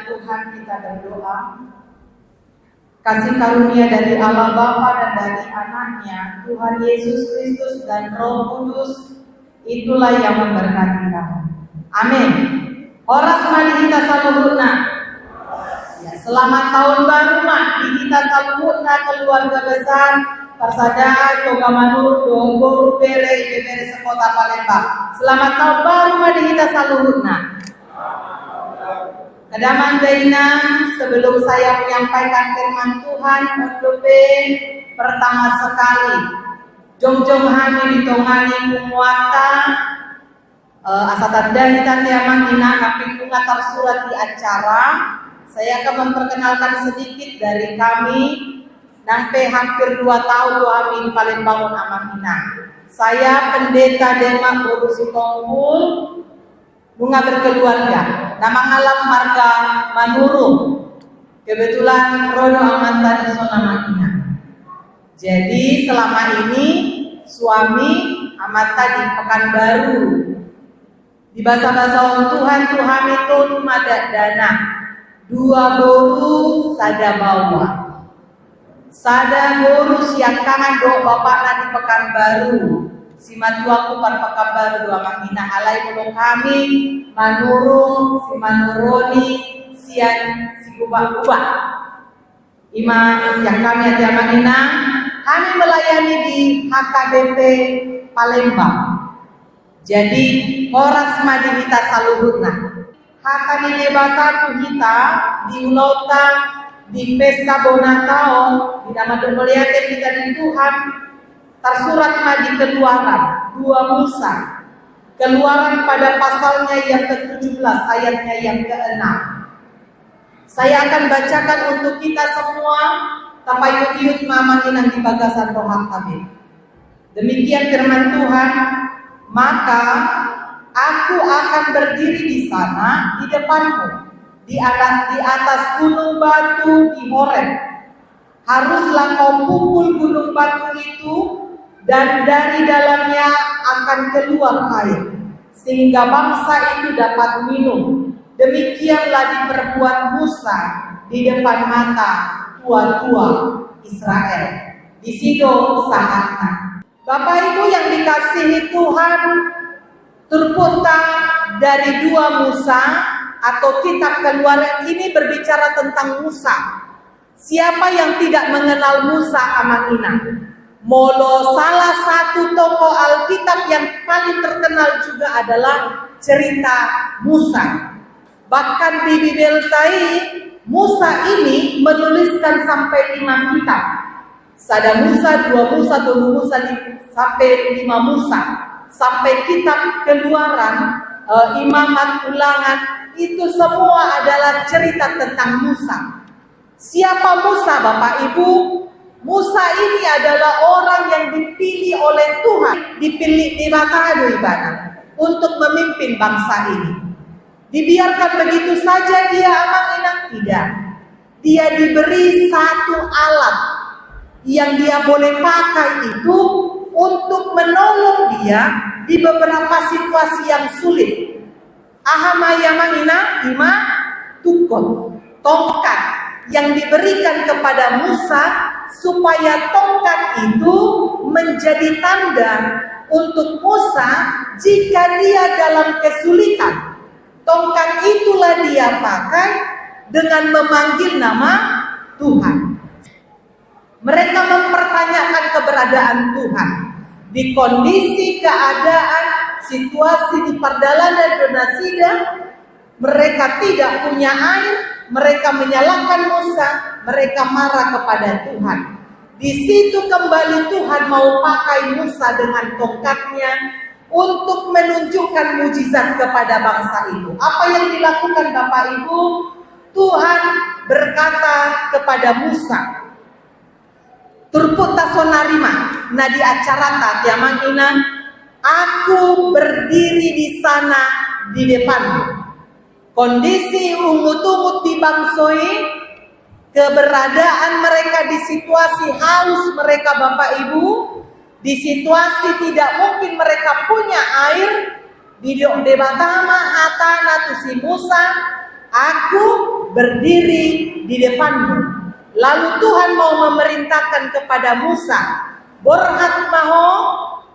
Tuhan kita berdoa. Kasih karunia dari Allah Bapa dan dari Anaknya, Tuhan Yesus Kristus dan Roh Kudus, itulah yang memberkati kamu. Amin. Horas madihita saluhutna. Ya, selamat tahun baru mak. Dihita saluhutna keluarga besar Persada Toga Manur Donggor Bere Bere Sekota Palembang. Selamat tahun baru madihita saluhutna. Kadaman Daina, sebelum saya menyampaikan firman Tuhan, pertama sekali jom-jom hani ditongani kumuata asatadani tantiamang ina napingkunga tersurat di acara. Saya akan memperkenalkan sedikit dari kami nampe hampir 2 tahun kami di Palembang Amangina. Saya pendeta Demak Urusi Tongkul bunga berkeluarga, nama alam marga Manurung. Kebetulan Rono Amanta di zona Makina. Jadi selama ini suami Amanta di Pekanbaru. Di bahasa-bahasa Tuhan itu madak dana 2 boru sada bawa. Sada boru siang kangen do bapak di Pekanbaru. Si matuaku pan Pekanbaru 2 Makina alai belum kami Manurung, si Manuroni, sian si Gubah-Gubah. Yang kami ada Makina, kami melayani di HKBP Palembang. Jadi horas madihita saluhutna. Hakani debata tuhita di ulauta di pesta bonatao di nama domoliate kita di Tuhan. Tersurat madi keluaran 2 Musa. Keluaran pada pasalnya yang ke-17 ayatnya yang ke-6. Saya akan bacakan untuk kita semua tapayut-yut mamanginan di bagasan rohang kami. Demikian firman Tuhan, maka aku akan berdiri di sana di depanmu di atas gunung batu di Horeb. Haruslah kau pukul gunung batu itu dan dari dalamnya akan keluar air sehingga bangsa itu dapat minum. Demikianlah diperbuat Musa di depan mata tua-tua Israel di Sidon saatnya. Bapak Ibu yang dikasihi Tuhan, terputa dari 2 Musa atau kitab Keluaran ini berbicara tentang Musa. Siapa yang tidak mengenal Musa Amangina? Molo salah satu tokoh Alkitab yang paling terkenal juga adalah cerita Musa. Bahkan di Bibeltai Musa ini menuliskan sampai 5 kitab. Sada Musa, 2 Musa, 3 Musa sampai 5 Musa. Sampai kitab Keluaran, Imamat, Ulangan, itu semua adalah cerita tentang Musa. Siapa Musa Bapak Ibu? Musa ini adalah orang yang dipilih oleh Tuhan, dipilih di mata ibadah untuk memimpin bangsa ini. Dibiarkan begitu saja dia Amangina? Tidak. Dia diberi satu alat yang dia boleh pakai itu untuk menolong dia di beberapa situasi yang sulit. Ahamaya Amangina ima tukon, tongkat yang diberikan kepada Musa supaya tongkat itu menjadi tanda untuk Musa jika dia dalam kesulitan. Tongkat itulah dia pakai dengan memanggil nama Tuhan. Mereka mempertanyakan keberadaan Tuhan di kondisi keadaan situasi di Pardalan dan Donasida. Mereka tidak punya air. Mereka menyalahkan Musa, mereka marah kepada Tuhan. Di situ kembali Tuhan mau pakai Musa dengan tongkatnya untuk menunjukkan mujizat kepada bangsa itu. Apa yang dilakukan Bapak Ibu? Tuhan berkata kepada Musa, Turputa sonarima, nadi acarata tiamangina, aku berdiri di sana di depanmu. Kondisi ungut-ungut di bangsoi, keberadaan mereka di situasi haus mereka Bapak Ibu, di situasi tidak mungkin mereka punya air, di debatama hatana tu si Musa Aku berdiri di depanmu. Lalu Tuhan mau memerintahkan kepada Musa, Borhat maho,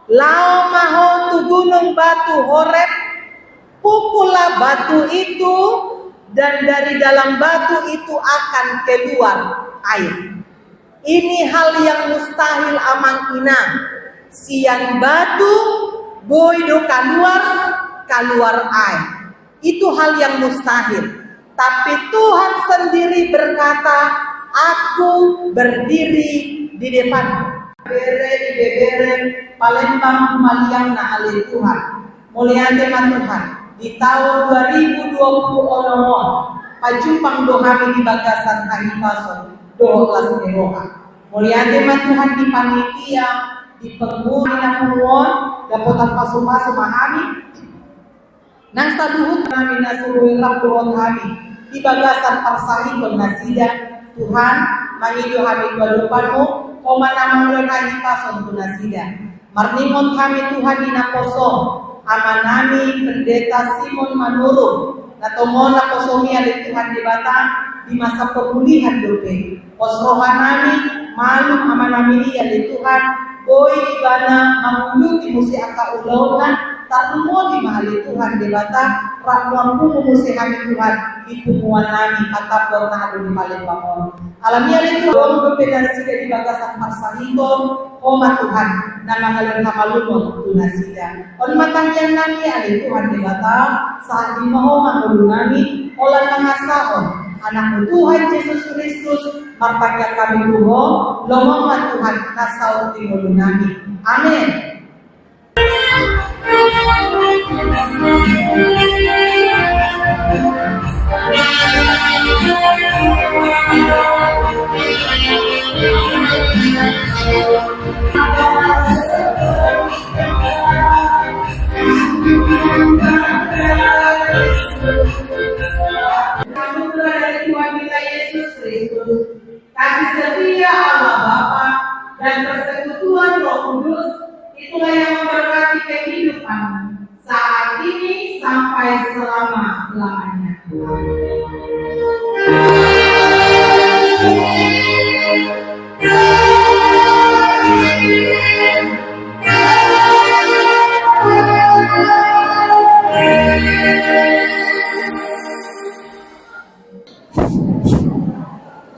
lao maho tu gunung batu Horeb, pukullah batu itu, dan dari dalam batu itu akan keluar air. Ini hal yang mustahil amang ina. Sian batu, boido keluar air. Itu hal yang mustahil. Tapi Tuhan sendiri berkata, aku berdiri di depan. Bebere Palembang Maliang na alih Tuhan. Mulia tema Tuhan. Di tahun 2020 onomon, pajumpang dohami di bagasan Kahipason, 12 Eropa. Mulia tema Tuhan di panitia, di pengguna na punuon, dapotan pasu-pasu mahami. Nang saduhut kami nasuruhin rapuon kami, di bagasan parsahikon nasida, Tuhan, mangido kami kehidupanmu, Komanamang lekahi pason tunasida. Marningon kami Tuhan di naposong. Amanami pendeta Simon Manurung. Natomon naposomi alit Tuhan di Batang di masa pemulihan dope. Posrohanami malum amanami alit Tuhan. Boy ibana mengunduh di musi angka ulaunan. Tak lumon di mahali Tuhan di Batang. Ramuan pun musi kami Tuhan. Ipumuan nami patapor na adu di Palembang. Alamiah itu orang berbeda sida di bagasan parsahikon, koma Tuhan, na mangalan kamalumon tunasida. On matang yang nami ada Tuhan di Batam, saat di mahoma ulu nami, olah nangasahon, anak Tuhan Yesus Kristus, martaga kami Tuhan, lomong Tuhan nasau di ulu nami. Amin. Anugerah dari Tuhan kita Yesus Kristus, kasih setia Allah Bapa dan persekutuan Roh Kudus, itulah yang memberkati kehidupan saat ini sampai selama-lamanya.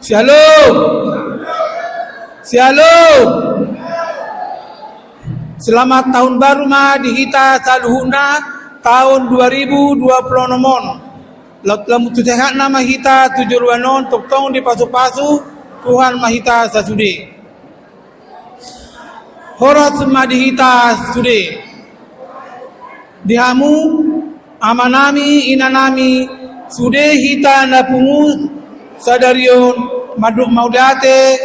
Shalom. Shalom. Selamat tahun baru ma dihita saluhuna tahun 2020 nomon. Lamu tujahat nama hita 7 tong di pasu-pasu Tuhan mahita sasude. Horas ma dihita sude. Dihamu amanami inanami sude hita na pungu sadarion maduk maudate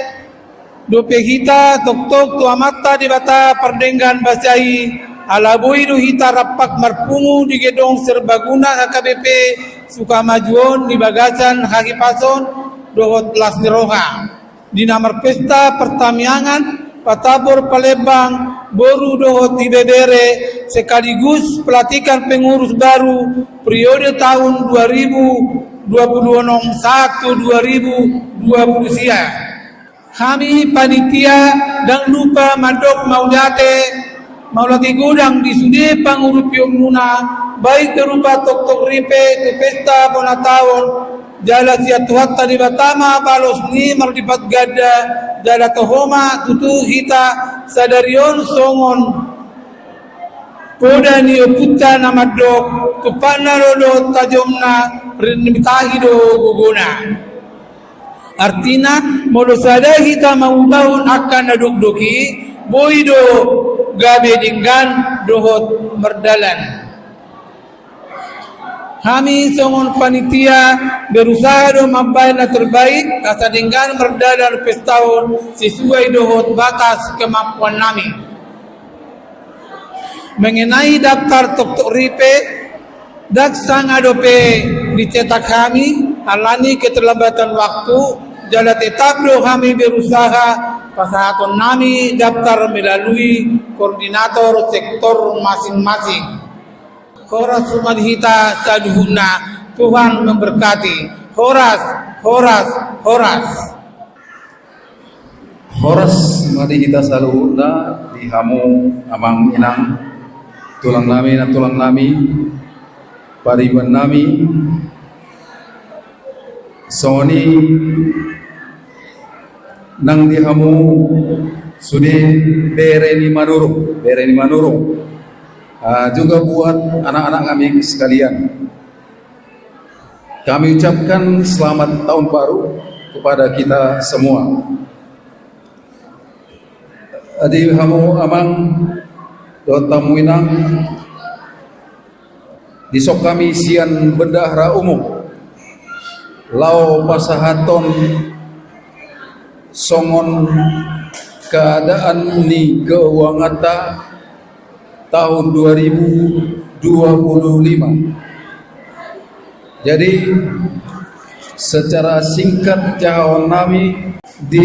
dope hita tok tu amata di bata perdenggan basai alabui du hita rapak marpungu di gedong serbaguna HKBP Sukamajuon di bagasan Hagipason dohot las niroha di namar pesta pertamiangan Patabor Palembang Boru dohot di Bebere sekaligus pelatihan pengurus baru periode tahun 2026 2020 sia. Kami panitia dan lupa mandok maulate maulati gudang di sude pangurupium nuna baik berupa tok ripe te pesta bona tahun jala sia tuhat tadi batama balos ni mardipat gada jala tohoma tutu hita sadarion songon poda ni oputa nama dok tupana lolo tajomna rinimitahi do guguna. Artinya molo sada hita maubahun akan naduk-duki boido gabe dinggan dohot merdalan. Kami songon panitia berusaha do mampai na terbaik kasa dinggan merdalan pestahun sesuai dohot batas kemampuan nami. Mengenai daftar tok ripe daksang adope dicetak kami alani keterlambatan waktu jala tetap do kami berusaha pasahaton nami daftar melalui koordinator sektor masing-masing. Koras rumah hita saduhuna Tuhan memberkati. Horas, horas, horas. Horas madi kita selalu di hamu amang inang tulang nami pariban nami soni nang di hamu sudah bereni manurung juga buat anak-anak kami sekalian. Kami ucapkan selamat tahun baru kepada kita semua. Adi hamu amang dotamu inang disok kami sian bendahara umum lau pasahaton songon keadaan ni keuangata tahun 2025. Jadi secara singkat jahon nami di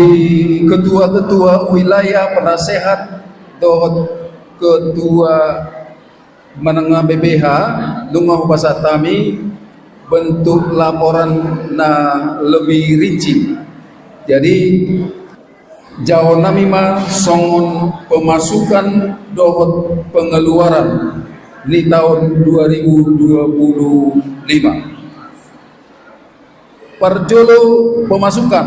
ketua-ketua wilayah penasehat dohot ketua menengah BBH Lungah Pasatami bentuk laporan na lebih rinci. Jadi jauh nami mah songon pemasukan dohot pengeluaran di tahun 2025. Parjolo pemasukan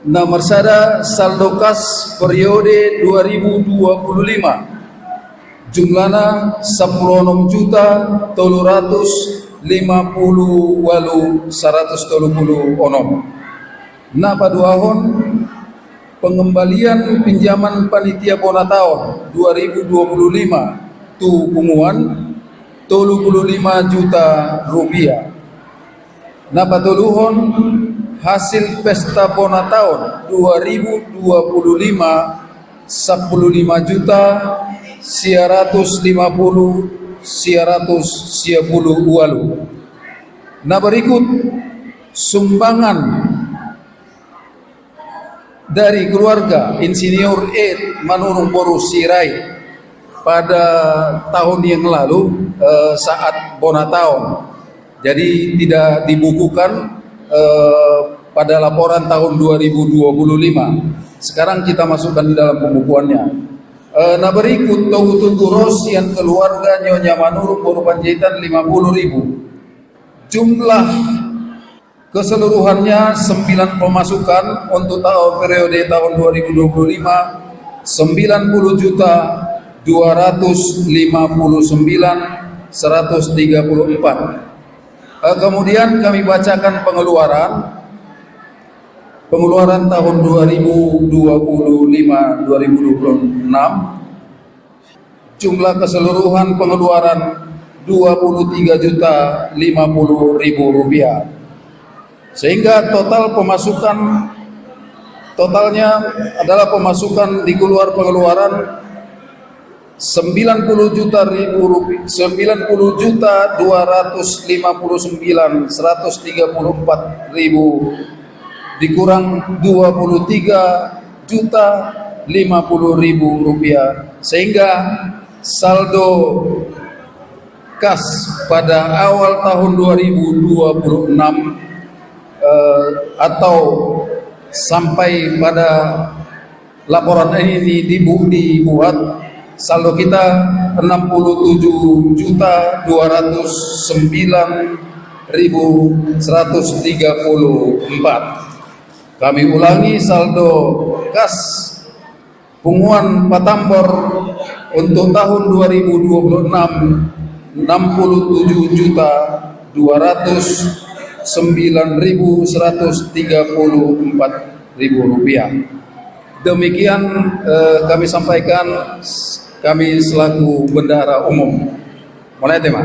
nomor sada saldo kas periode 2025 jumlahna 16.358.130 na paduahon pengembalian pinjaman panitia bona tahun 2025 tu punguan 35 juta rupiah. Na patuluhon hasil pesta bona tahun 2025 15 juta 150 walu. Nah berikut sumbangan dari keluarga Insinyur Ed Manurung Boru Sirait pada tahun yang lalu saat bona tahun. Jadi tidak dibukukan pada laporan tahun 2025. Sekarang kita masukkan di dalam pembukuannya. Nah berikut Tohututu Rosian keluarga Nyonya Manurung Boru Panjaitan 50.000. Jumlah keseluruhannya 9 pemasukan untuk tahun periode tahun 2025 90.259.134. Kemudian kami bacakan pengeluaran tahun 2025-2026. Jumlah keseluruhan pengeluaran 23.050.000 rupiah. Sehingga totalnya adalah pemasukan di keluar pengeluaran 90.259.134.000 dikurang 23.050.000 rupiah, sehingga saldo kas pada awal tahun 2026 atau sampai pada laporan ini dibuat, saldo kita 67.209.134. Kami ulangi, saldo kas punguan Patambor untuk tahun 2026 67.209.134 rupiah. Demikian kami sampaikan, kami selaku bendahara umum. Mulai tema.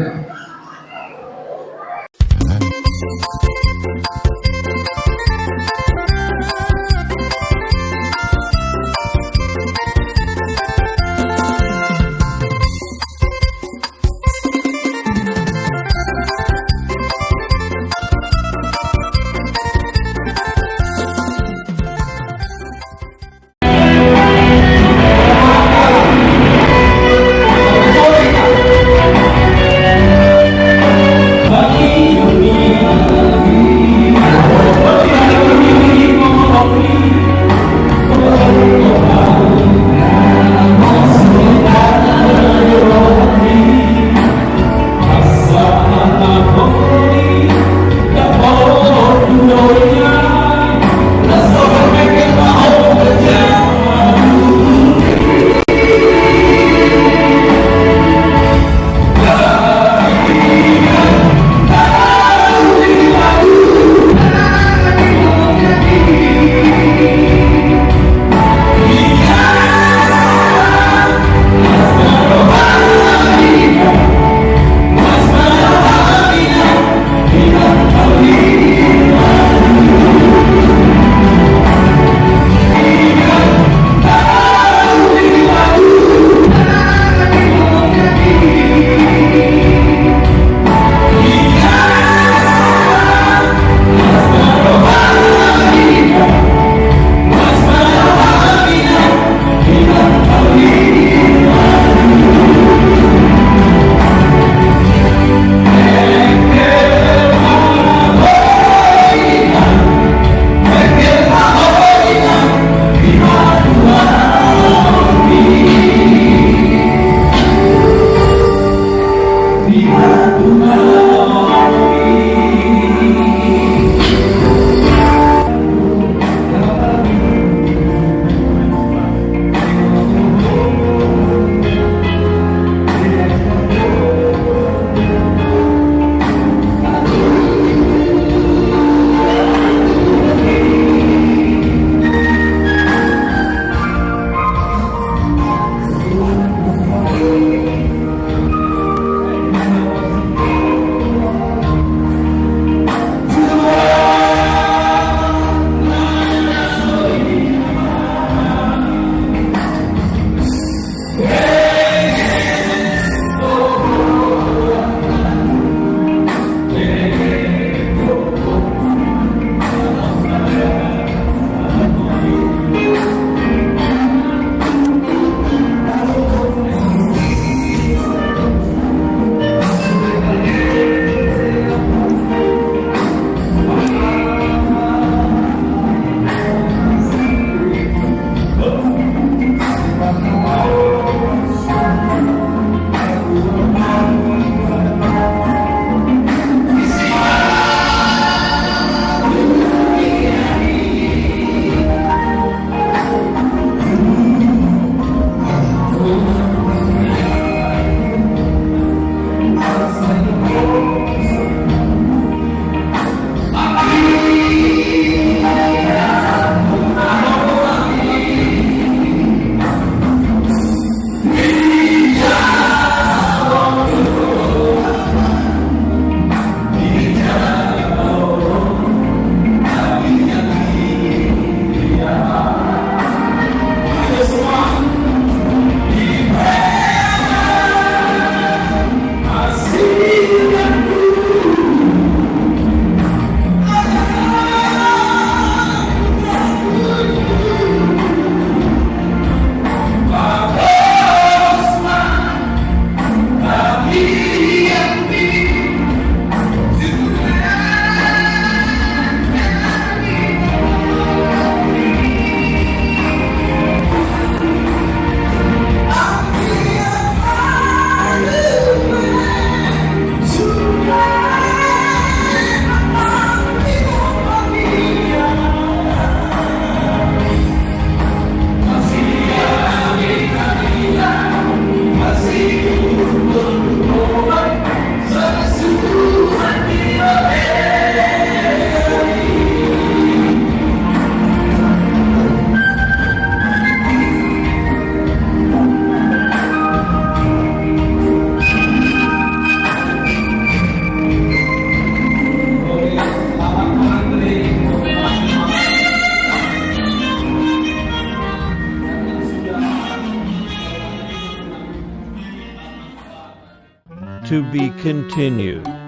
To be continued.